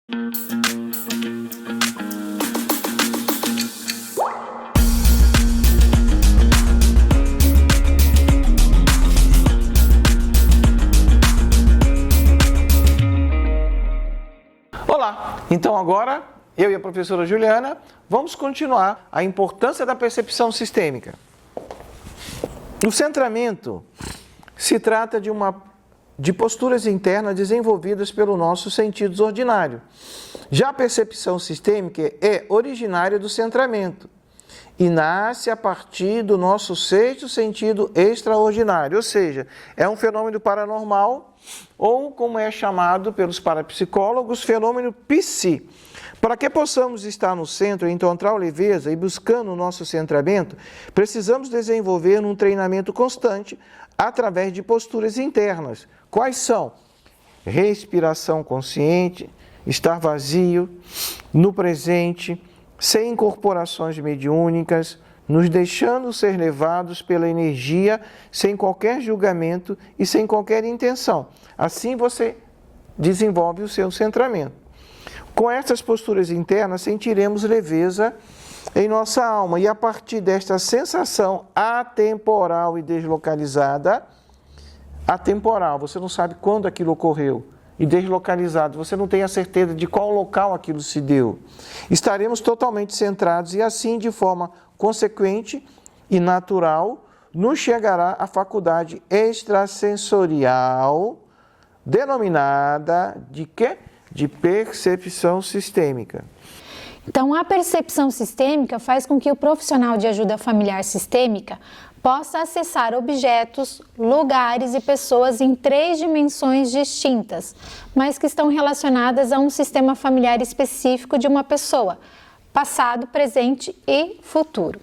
Olá, então agora eu e a professora Juliana vamos continuar a importância da percepção sistêmica. O centramento se trata de posturas internas desenvolvidas pelo nosso sentidos ordinário. Já a percepção sistêmica é originária do centramento e nasce a partir do nosso sexto sentido extraordinário, ou seja, é um fenômeno paranormal ou, como é chamado pelos parapsicólogos, fenômeno psi. Para que possamos estar no centro, encontrar leveza e buscando o nosso centramento, precisamos desenvolver um treinamento constante através de posturas internas. Quais são? Respiração consciente, estar vazio, no presente, sem incorporações mediúnicas, nos deixando ser levados pela energia, sem qualquer julgamento e sem qualquer intenção. Assim você desenvolve o seu centramento. Com essas posturas internas, sentiremos leveza em nossa alma e a partir desta sensação atemporal e deslocalizada, atemporal, você não sabe quando aquilo ocorreu, e deslocalizado, você não tem a certeza de qual local aquilo se deu. Estaremos totalmente centrados e assim, de forma consequente e natural, nos chegará a faculdade extrasensorial, denominada de quê? De percepção sistêmica. Então, a percepção sistêmica faz com que o profissional de ajuda familiar sistêmica possa acessar objetos, lugares e pessoas em 3 dimensões distintas, mas que estão relacionadas a um sistema familiar específico de uma pessoa, passado, presente e futuro.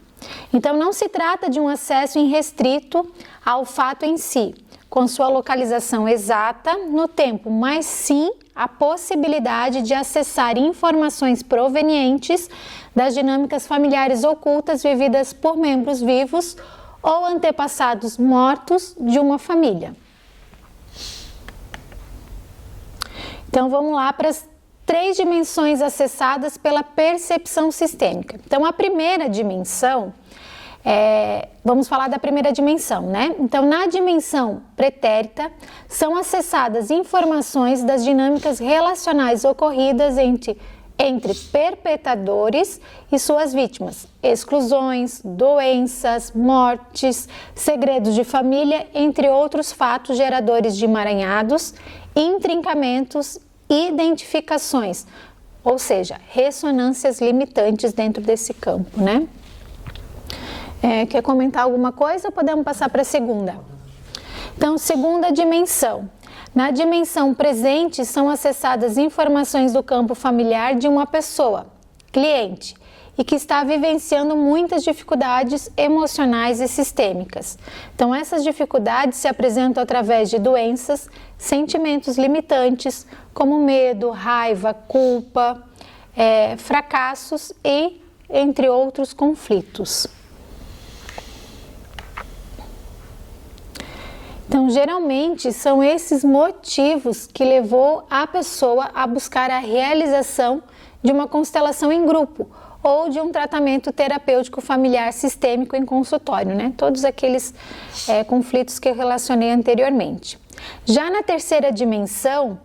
Então, não se trata de um acesso irrestrito ao fato em si, com sua localização exata no tempo, mas sim a possibilidade de acessar informações provenientes das dinâmicas familiares ocultas vividas por membros vivos ou antepassados mortos de uma família. Então vamos lá para as 3 dimensões acessadas pela percepção sistêmica. Então a primeira dimensão, vamos falar da primeira dimensão, né? Então na dimensão pretérita são acessadas informações das dinâmicas relacionais ocorridas entre perpetradores e suas vítimas, exclusões, doenças, mortes, segredos de família, entre outros fatos geradores de emaranhados, intrincamentos, identificações, ou seja, ressonâncias limitantes dentro desse campo, né? Quer comentar alguma coisa ou podemos passar para a segunda? Então, segunda dimensão. Na dimensão presente são acessadas informações do campo familiar de uma pessoa, cliente, e que está vivenciando muitas dificuldades emocionais e sistêmicas. Então, essas dificuldades se apresentam através de doenças, sentimentos limitantes, como medo, raiva, culpa, fracassos e entre outros conflitos. Então, geralmente, são esses motivos que levou a pessoa a buscar a realização de uma constelação em grupo ou de um tratamento terapêutico familiar sistêmico em consultório, né? Todos aqueles conflitos que eu relacionei anteriormente. Já na terceira dimensão,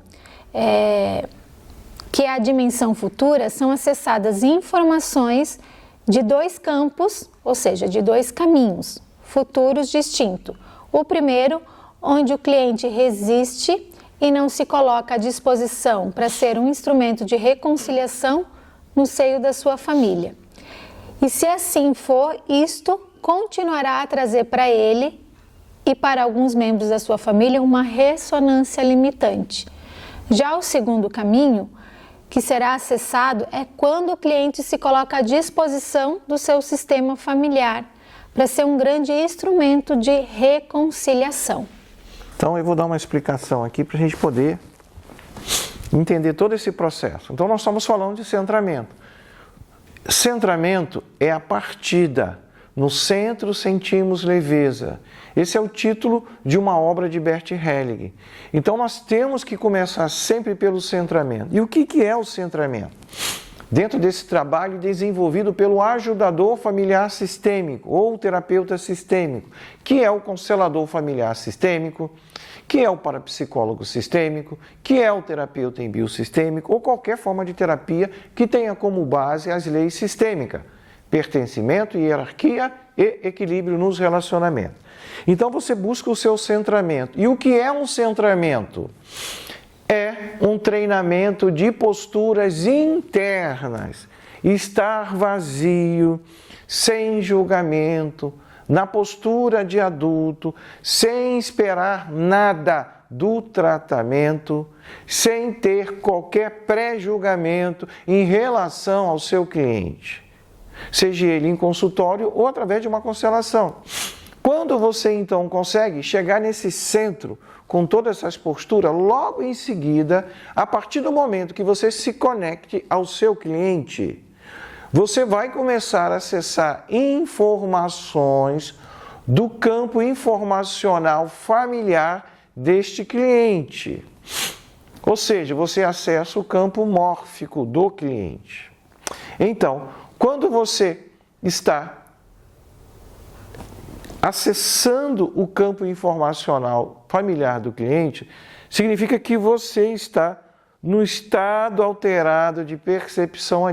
que é a dimensão futura, são acessadas informações de 2 campos, ou seja, de 2 caminhos futuros distintos. O primeiro, onde o cliente resiste e não se coloca à disposição para ser um instrumento de reconciliação no seio da sua família. E se assim for, isto continuará a trazer para ele e para alguns membros da sua família uma ressonância limitante. Já o segundo caminho, que será acessado, é quando o cliente se coloca à disposição do seu sistema familiar para ser um grande instrumento de reconciliação. Então eu vou dar uma explicação aqui para a gente poder entender todo esse processo. Então nós estamos falando de centramento. Centramento é a partida no centro sentimos leveza. Esse é o título de uma obra de Bert Helling. Então nós temos que começar sempre pelo centramento. E o que é o centramento? Dentro desse trabalho desenvolvido pelo ajudador familiar sistêmico ou terapeuta sistêmico, que é o constelador familiar sistêmico, que é o parapsicólogo sistêmico, que é o terapeuta em biosistêmico ou qualquer forma de terapia que tenha como base as leis sistêmicas, pertencimento, hierarquia e equilíbrio nos relacionamentos. Então você busca o seu centramento. E o que é um centramento? É um treinamento de posturas internas, estar vazio, sem julgamento, na postura de adulto, sem esperar nada do tratamento, sem ter qualquer pré-julgamento em relação ao seu cliente, seja ele em consultório ou através de uma constelação. Quando você então consegue chegar nesse centro com todas essas posturas, logo em seguida, a partir do momento que você se conecte ao seu cliente, você vai começar a acessar informações do campo informacional familiar deste cliente. Ou seja, você acessa o campo mórfico do cliente. Então, quando você está acessando o campo informacional familiar do cliente, significa que você está no estado alterado de percepção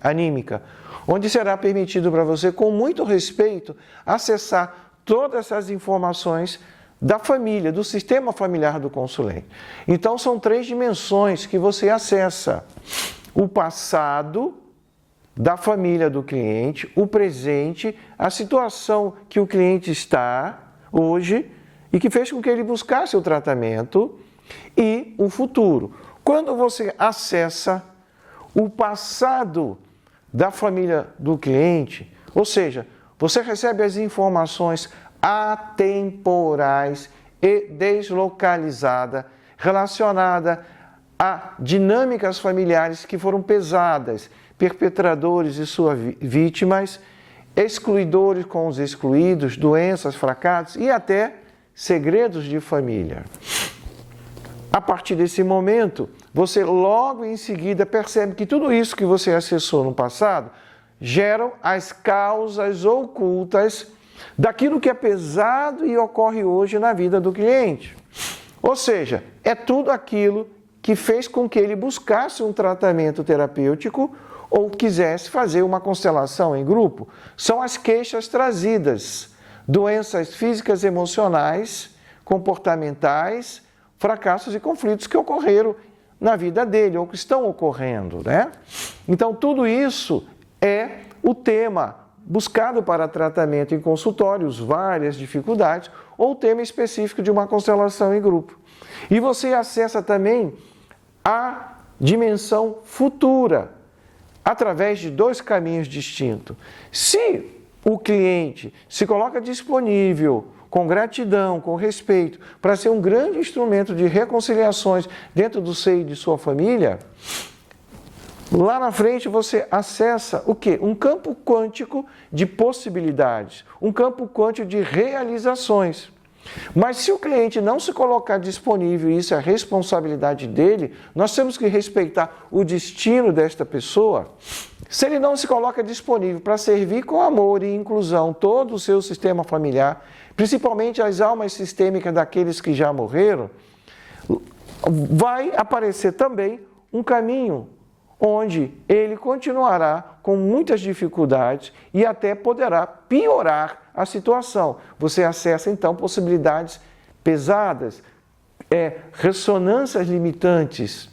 anímica, onde será permitido para você, com muito respeito, acessar todas essas informações da família, do sistema familiar do consulente. Então, são 3 dimensões que você acessa: o passado da família do cliente, o presente, a situação que o cliente está hoje e que fez com que ele buscasse o tratamento, e o futuro. Quando você acessa o passado da família do cliente, ou seja, você recebe as informações atemporais e deslocalizadas relacionadas a dinâmicas familiares que foram pesadas, perpetradores e suas vítimas, excluidores com os excluídos, doenças, fracassos e até segredos de família. A partir desse momento, você logo em seguida percebe que tudo isso que você acessou no passado geram as causas ocultas daquilo que é pesado e ocorre hoje na vida do cliente. Ou seja, é tudo aquilo que fez com que ele buscasse um tratamento terapêutico ou quisesse fazer uma constelação em grupo. São as queixas trazidas, doenças físicas, emocionais, comportamentais, fracassos e conflitos que ocorreram na vida dele ou que estão ocorrendo, né? Então, tudo isso é o tema buscado para tratamento em consultórios, várias dificuldades, ou tema específico de uma constelação em grupo. E você acessa também a dimensão futura, através de 2 caminhos distintos. Se o cliente se coloca disponível, com gratidão, com respeito, para ser um grande instrumento de reconciliações dentro do seio de sua família, lá na frente você acessa o quê? Um campo quântico de possibilidades, um campo quântico de realizações. Mas se o cliente não se colocar disponível, e isso é a responsabilidade dele, nós temos que respeitar o destino desta pessoa. Se ele não se coloca disponível para servir com amor e inclusão todo o seu sistema familiar, principalmente as almas sistêmicas daqueles que já morreram, vai aparecer também um caminho onde ele continuará com muitas dificuldades e até poderá piorar a situação. Você acessa então possibilidades pesadas, ressonâncias limitantes.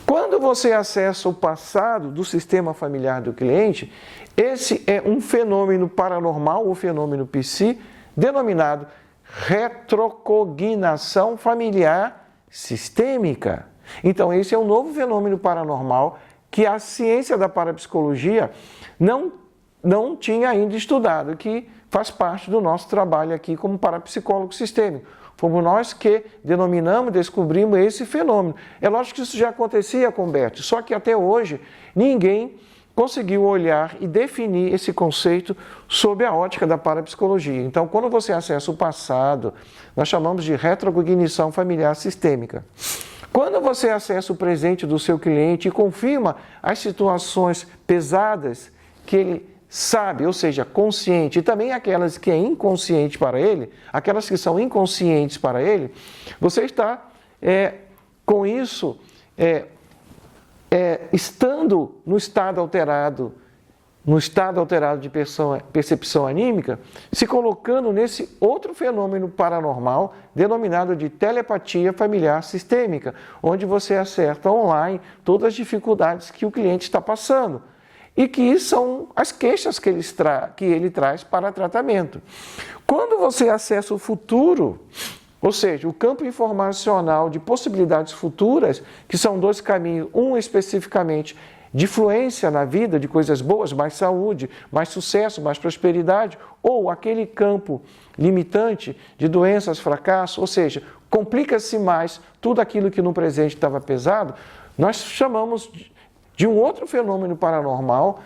Quando você acessa o passado do sistema familiar do cliente, esse é um fenômeno paranormal ou fenômeno psi, denominado retrocognação familiar sistêmica. Então, esse é um novo fenômeno paranormal que a ciência da parapsicologia não tinha ainda estudado, que faz parte do nosso trabalho aqui como parapsicólogo sistêmico. Fomos nós que denominamos, descobrimos esse fenômeno. É lógico que isso já acontecia com Bert, só que até hoje ninguém conseguiu olhar e definir esse conceito sob a ótica da parapsicologia. Então, quando você acessa o passado, nós chamamos de retrocognição familiar sistêmica. Quando você acessa o presente do seu cliente e confirma as situações pesadas que ele sabe, ou seja, consciente, e também aquelas que é inconsciente para ele, aquelas que são inconscientes para ele, você está com isso estando no estado alterado de percepção anímica, se colocando nesse outro fenômeno paranormal denominado de telepatia familiar sistêmica, onde você acerta online todas as dificuldades que o cliente está passando e que são as queixas que ele traz para tratamento. Quando você acessa o futuro, ou seja, o campo informacional de possibilidades futuras, que são dois caminhos, um especificamente de fluência na vida, de coisas boas, mais saúde, mais sucesso, mais prosperidade, ou aquele campo limitante de doenças, fracasso, ou seja, complica-se mais tudo aquilo que no presente estava pesado, nós chamamos de um outro fenômeno paranormal,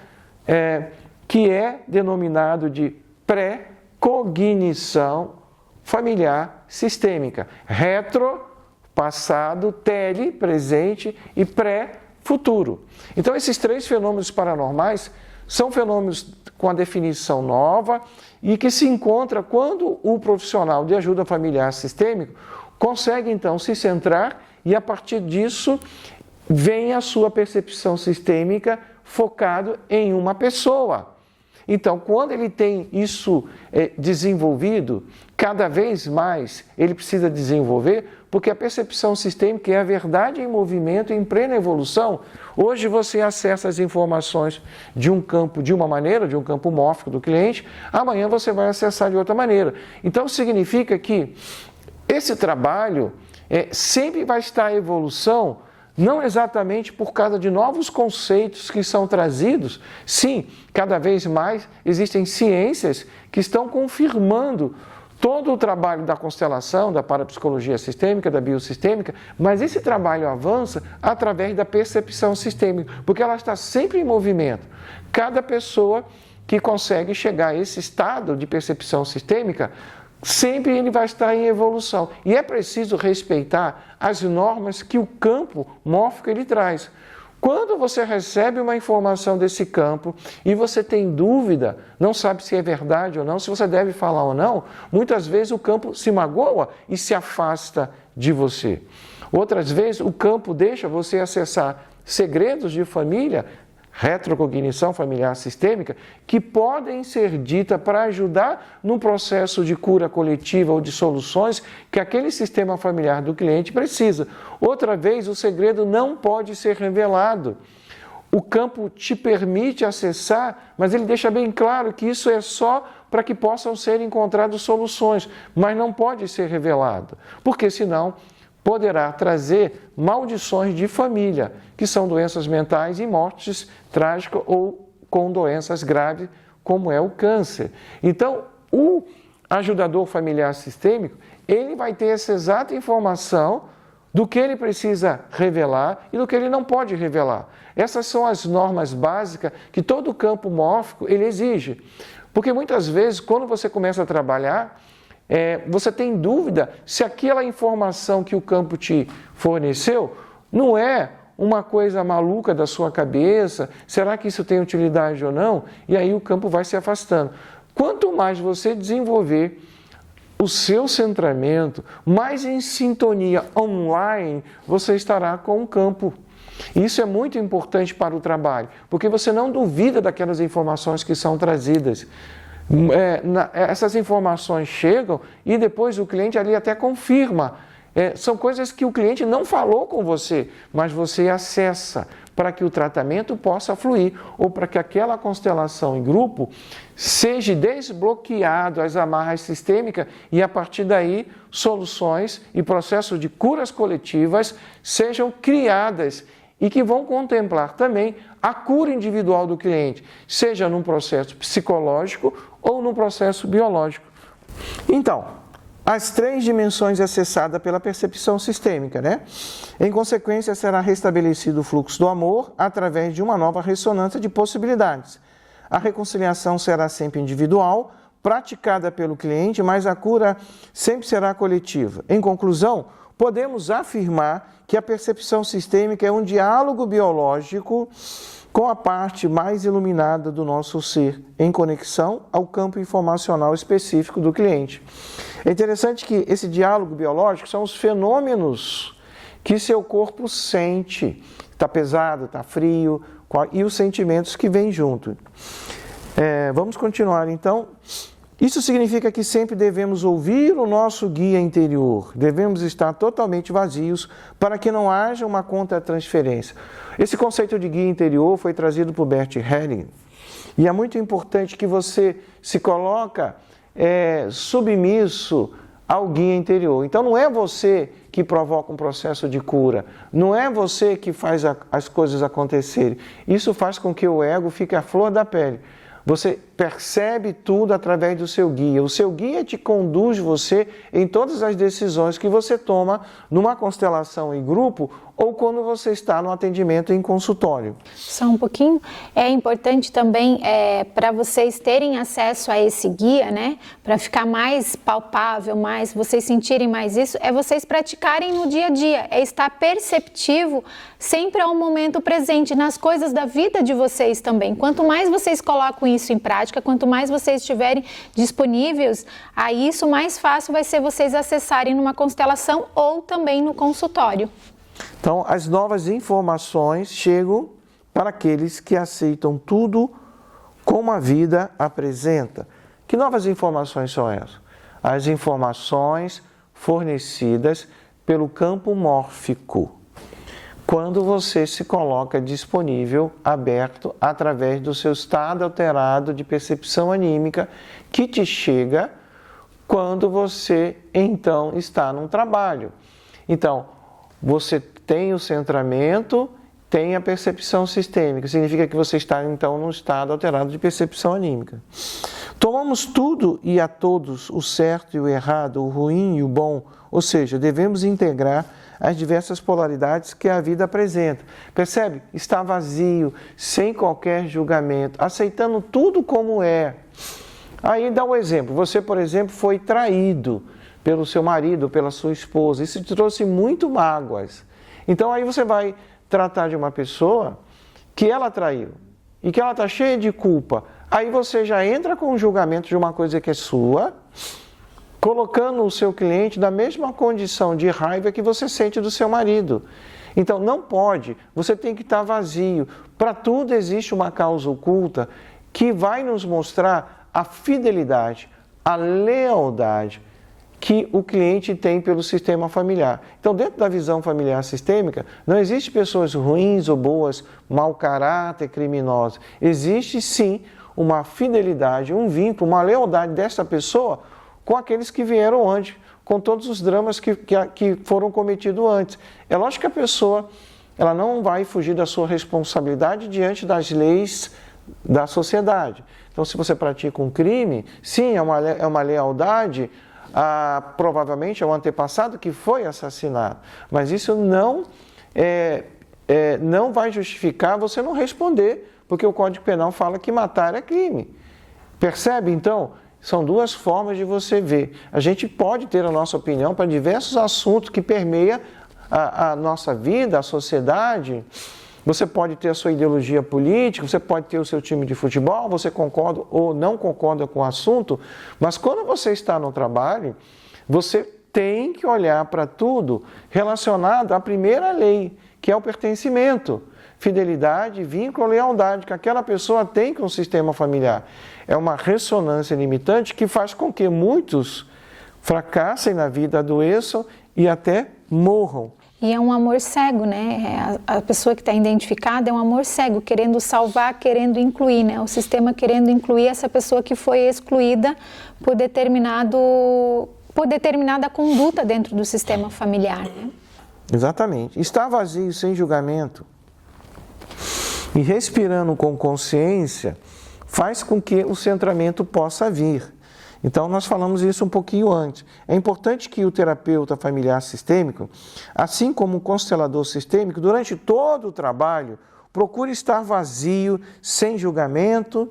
que é denominado de pré-cognição familiar sistêmica. Retro, passado, tele, presente e pré-futuro. Então, esses três fenômenos paranormais são fenômenos com a definição nova e que se encontra quando o profissional de ajuda familiar sistêmico consegue, então, se centrar e, a partir disso, vem a sua percepção sistêmica focado em uma pessoa. Então, quando ele tem isso desenvolvido, cada vez mais ele precisa desenvolver, porque a percepção sistêmica é a verdade em movimento, em plena evolução. Hoje você acessa as informações de um campo de uma maneira, de um campo mórfico do cliente, amanhã você vai acessar de outra maneira. Então, significa que esse trabalho sempre vai estar em evolução, não exatamente por causa de novos conceitos que são trazidos. Sim, cada vez mais existem ciências que estão confirmando todo o trabalho da constelação, da parapsicologia sistêmica, da biosistêmica, mas esse trabalho avança através da percepção sistêmica, porque ela está sempre em movimento. Cada pessoa que consegue chegar a esse estado de percepção sistêmica, sempre ele vai estar em evolução. E é preciso respeitar as normas que o campo mórfico ele traz. Quando você recebe uma informação desse campo e você tem dúvida, não sabe se é verdade ou não, se você deve falar ou não, muitas vezes o campo se magoa e se afasta de você. Outras vezes o campo deixa você acessar segredos de família, retrocognição familiar sistêmica, que podem ser ditas para ajudar no processo de cura coletiva ou de soluções que aquele sistema familiar do cliente precisa. Outra vez, o segredo não pode ser revelado. O campo te permite acessar, mas ele deixa bem claro que isso é só para que possam ser encontradas soluções, mas não pode ser revelado, porque senão poderá trazer maldições de família, que são doenças mentais e mortes trágicas ou com doenças graves, como é o câncer. Então, o ajudador familiar sistêmico, ele vai ter essa exata informação do que ele precisa revelar e do que ele não pode revelar. Essas são as normas básicas que todo campo mórfico ele exige. Porque muitas vezes, quando você começa a trabalhar, você tem dúvida se aquela informação que o campo te forneceu não é uma coisa maluca da sua cabeça, será que isso tem utilidade ou não? E aí o campo vai se afastando. Quanto mais você desenvolver o seu centramento, mais em sintonia online você estará com o campo. Isso é muito importante para o trabalho, porque você não duvida daquelas informações que são trazidas. Essas informações chegam e depois o cliente ali até confirma. São coisas que o cliente não falou com você, mas você acessa para que o tratamento possa fluir ou para que aquela constelação em grupo seja desbloqueado as amarras sistêmicas e a partir daí soluções e processos de curas coletivas sejam criadas e que vão contemplar também a cura individual do cliente, seja num processo psicológico ou num processo biológico. Então, as 3 dimensões acessadas pela percepção sistêmica, né? Em consequência, será restabelecido o fluxo do amor através de uma nova ressonância de possibilidades. A reconciliação será sempre individual, praticada pelo cliente, mas a cura sempre será coletiva. Em conclusão, podemos afirmar que a percepção sistêmica é um diálogo biológico com a parte mais iluminada do nosso ser, em conexão ao campo informacional específico do cliente. É interessante que esse diálogo biológico são os fenômenos que seu corpo sente. Está pesado, está frio, e os sentimentos que vêm junto. Vamos continuar então. Isso significa que sempre devemos ouvir o nosso guia interior, devemos estar totalmente vazios para que não haja uma contra-transferência. Esse conceito de guia interior foi trazido por Bert Hellinger e é muito importante que você se coloca submisso ao guia interior. Então não é você que provoca um processo de cura, não é você que faz as coisas acontecerem. Isso faz com que o ego fique à flor da pele. Você percebe tudo através do seu guia. O seu guia te conduz você em todas as decisões que você toma numa constelação em grupo ou quando você está no atendimento em consultório. Só um pouquinho. É importante também para vocês terem acesso a esse guia, né? Para ficar mais palpável, vocês sentirem mais isso, é vocês praticarem no dia a dia, é estar perceptivo sempre ao momento presente, nas coisas da vida de vocês também. Quanto mais vocês colocam isso em prática, quanto mais vocês estiverem disponíveis a isso, mais fácil vai ser vocês acessarem numa constelação ou também no consultório. Então, as novas informações chegam para aqueles que aceitam tudo como a vida apresenta. Que novas informações são essas? As informações fornecidas pelo campo mórfico. Quando você se coloca disponível, aberto, através do seu estado alterado de percepção anímica, que te chega quando você, então, está num trabalho. Então, você tem o centramento, tem a percepção sistêmica. Significa que você está, então, num estado alterado de percepção anímica. Tomamos tudo e a todos, o certo e o errado, o ruim e o bom, ou seja, devemos integrar as diversas polaridades que a vida apresenta. Percebe? Está vazio, sem qualquer julgamento, aceitando tudo como é. Aí dá um exemplo. Você, por exemplo, foi traído pelo seu marido, pela sua esposa. Isso te trouxe muito mágoas. Então aí você vai tratar de uma pessoa que ela traiu e que ela está cheia de culpa. Aí você já entra com o julgamento de uma coisa que é sua, colocando o seu cliente na mesma condição de raiva que você sente do seu marido. Então não pode, você tem que estar vazio. Para tudo existe uma causa oculta que vai nos mostrar a fidelidade, a lealdade que o cliente tem pelo sistema familiar. Então, dentro da visão familiar sistêmica, não existe pessoas ruins ou boas, mau caráter, criminosas. Existe sim uma fidelidade, um vínculo, uma lealdade dessa pessoa com aqueles que vieram antes, com todos os dramas que foram cometidos antes. É lógico que a pessoa ela não vai fugir da sua responsabilidade diante das leis da sociedade. Então, se você pratica um crime, sim, é uma lealdade provavelmente ao antepassado que foi assassinado. Mas isso não vai justificar você não responder, porque o Código Penal fala que matar é crime. Percebe, então? São duas formas de você ver. A gente pode ter a nossa opinião para diversos assuntos que permeiam a nossa vida, a sociedade. Você pode ter a sua ideologia política, você pode ter o seu time de futebol, você concorda ou não concorda com o assunto, mas quando você está no trabalho, você tem que olhar para tudo relacionado à primeira lei, que é o pertencimento. Fidelidade, vínculo, lealdade que aquela pessoa tem com o sistema familiar. É uma ressonância limitante que faz com que muitos fracassem na vida, adoeçam e até morram. E é um amor cego, né? A pessoa que está identificada é um amor cego, querendo salvar, querendo incluir, né? O sistema querendo incluir essa pessoa que foi excluída por determinada conduta dentro do sistema familiar, né? Exatamente. Estar vazio, sem julgamento e respirando com consciência faz com que o centramento possa vir. Então, nós falamos isso um pouquinho antes. É importante que o terapeuta familiar sistêmico, assim como o constelador sistêmico, durante todo o trabalho, procure estar vazio, sem julgamento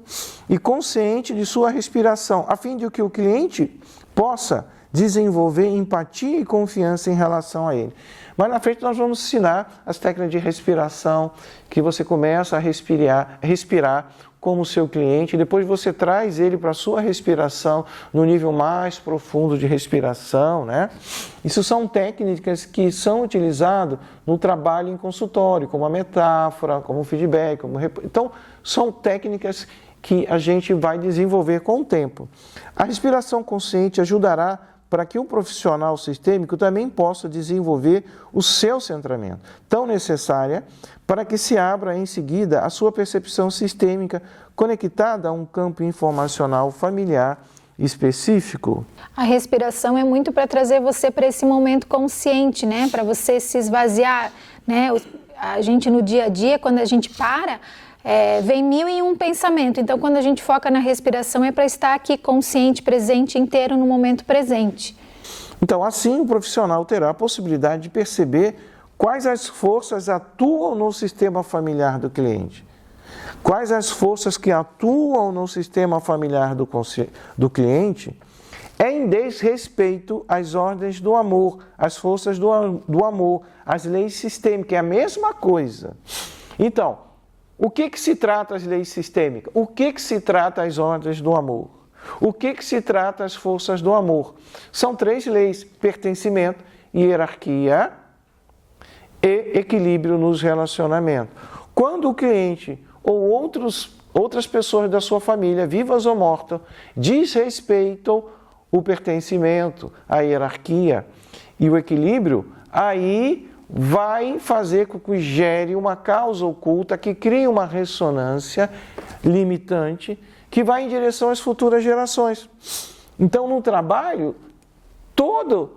e consciente de sua respiração, a fim de que o cliente possa desenvolver empatia e confiança em relação a ele. Mas na frente nós vamos ensinar as técnicas de respiração, que você começa a respirar como o seu cliente, depois você traz ele para a sua respiração no nível mais profundo de respiração, né? Isso são técnicas que são utilizadas no trabalho em consultório, como a metáfora, como o feedback, então são técnicas que a gente vai desenvolver com o tempo. A respiração consciente ajudará para que o profissional sistêmico também possa desenvolver o seu centramento, tão necessária para que se abra em seguida a sua percepção sistêmica conectada a um campo informacional familiar específico. A respiração é muito para trazer você para esse momento consciente, né? Para você se esvaziar, né? A gente no dia a dia, quando a gente para, vem 1001 pensamento. Então, quando a gente foca na respiração, é para estar aqui consciente, presente, inteiro no momento presente. Então, assim, o profissional terá a possibilidade de perceber quais as forças atuam no sistema familiar do cliente. Quais as forças que atuam no sistema familiar do cliente em desrespeito às ordens do amor, às forças do amor, às leis sistêmicas, é a mesma coisa. Então, o que se trata as leis sistêmicas? O que se trata as ordens do amor? O que se trata as forças do amor? São 3 leis: pertencimento, hierarquia e equilíbrio nos relacionamentos. Quando o cliente ou outras pessoas da sua família, vivas ou mortas, desrespeitam o pertencimento, a hierarquia e o equilíbrio, aí vai fazer com que gere uma causa oculta que cria uma ressonância limitante que vai em direção às futuras gerações. Então, no trabalho, toda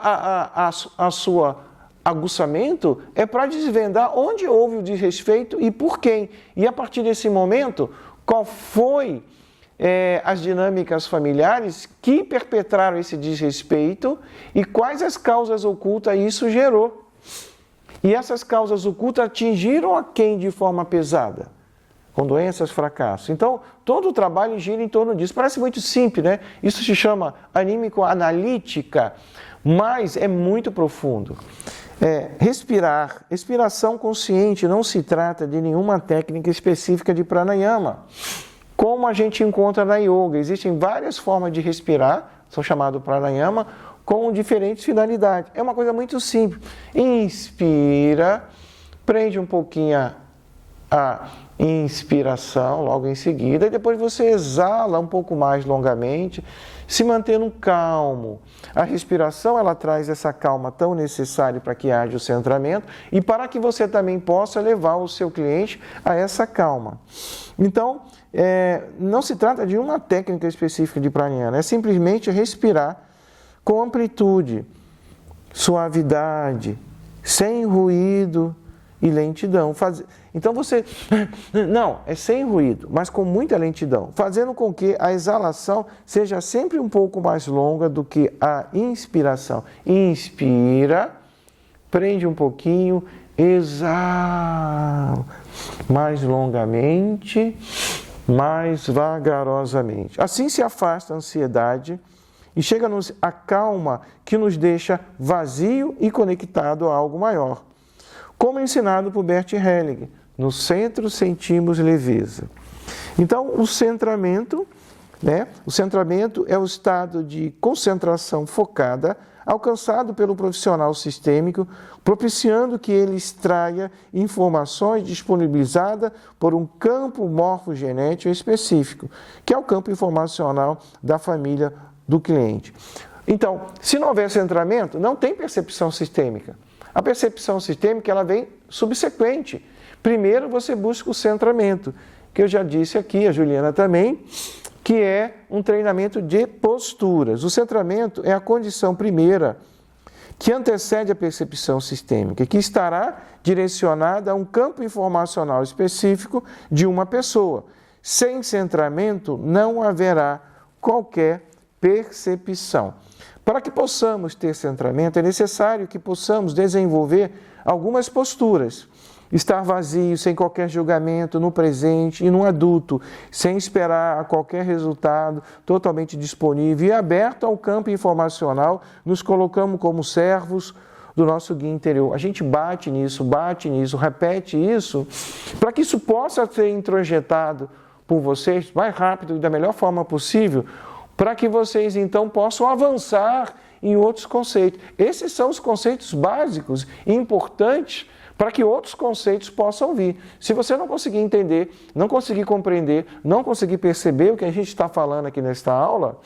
a sua aguçamento é para desvendar onde houve o desrespeito e por quem. E a partir desse momento, qual foi as dinâmicas familiares que perpetraram esse desrespeito e quais as causas ocultas isso gerou. E essas causas ocultas atingiram a quem de forma pesada? Com doenças, fracassos. Então, todo o trabalho gira em torno disso. Parece muito simples, né? Isso se chama anímico-analítica, mas é muito profundo. Respiração consciente não se trata de nenhuma técnica específica de pranayama, como a gente encontra na yoga. Existem várias formas de respirar, são chamados pranayama, com diferentes finalidades. É uma coisa muito simples. Inspira, prende um pouquinho a inspiração logo em seguida, e depois você exala um pouco mais longamente, se mantendo calmo. A respiração, ela traz essa calma tão necessária para que haja o centramento e para que você também possa levar o seu cliente a essa calma. Então, não se trata de uma técnica específica de pranayama, é simplesmente respirar com amplitude, suavidade, sem ruído e lentidão. Então você, não, é sem ruído, mas com muita lentidão, fazendo com que a exalação seja sempre um pouco mais longa do que a inspiração. Inspira, prende um pouquinho, exala mais longamente, mais vagarosamente. Assim se afasta a ansiedade e chega-nos a calma que nos deixa vazio e conectado a algo maior. Como ensinado por Bert Hellinger, no centro sentimos leveza. Então, o centramento é o estado de concentração focada alcançado pelo profissional sistêmico, propiciando que ele extraia informações disponibilizadas por um campo morfogenético específico, que é o campo informacional da família do cliente. Então, se não houver centramento, não tem percepção sistêmica. A percepção sistêmica ela vem subsequente. Primeiro você busca o centramento, que eu já disse aqui, a Juliana também, que é um treinamento de posturas. O centramento é a condição primeira que antecede a percepção sistêmica, que estará direcionada a um campo informacional específico de uma pessoa. Sem centramento não haverá qualquer percepção. Para que possamos ter centramento, é necessário que possamos desenvolver algumas posturas. Estar vazio, sem qualquer julgamento, no presente e no adulto, sem esperar a qualquer resultado, totalmente disponível e aberto ao campo informacional, nos colocamos como servos do nosso guia interior. A gente bate nisso, repete isso, para que isso possa ser introjetado por vocês mais rápido e da melhor forma possível, para que vocês então possam avançar em outros conceitos. Esses são os conceitos básicos e importantes para que outros conceitos possam vir. Se você não conseguir entender, não conseguir compreender, não conseguir perceber o que a gente está falando aqui nesta aula,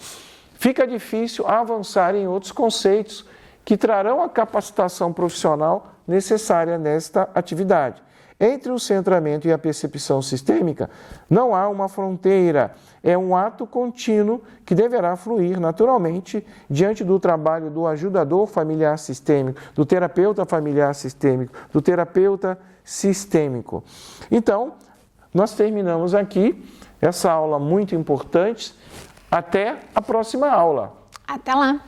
fica difícil avançar em outros conceitos que trarão a capacitação profissional necessária nesta atividade. Entre o centramento e a percepção sistêmica, não há uma fronteira, é um ato contínuo que deverá fluir naturalmente diante do trabalho do ajudador familiar sistêmico, do terapeuta familiar sistêmico, do terapeuta sistêmico. Então, nós terminamos aqui essa aula muito importante. Até a próxima aula. Até lá!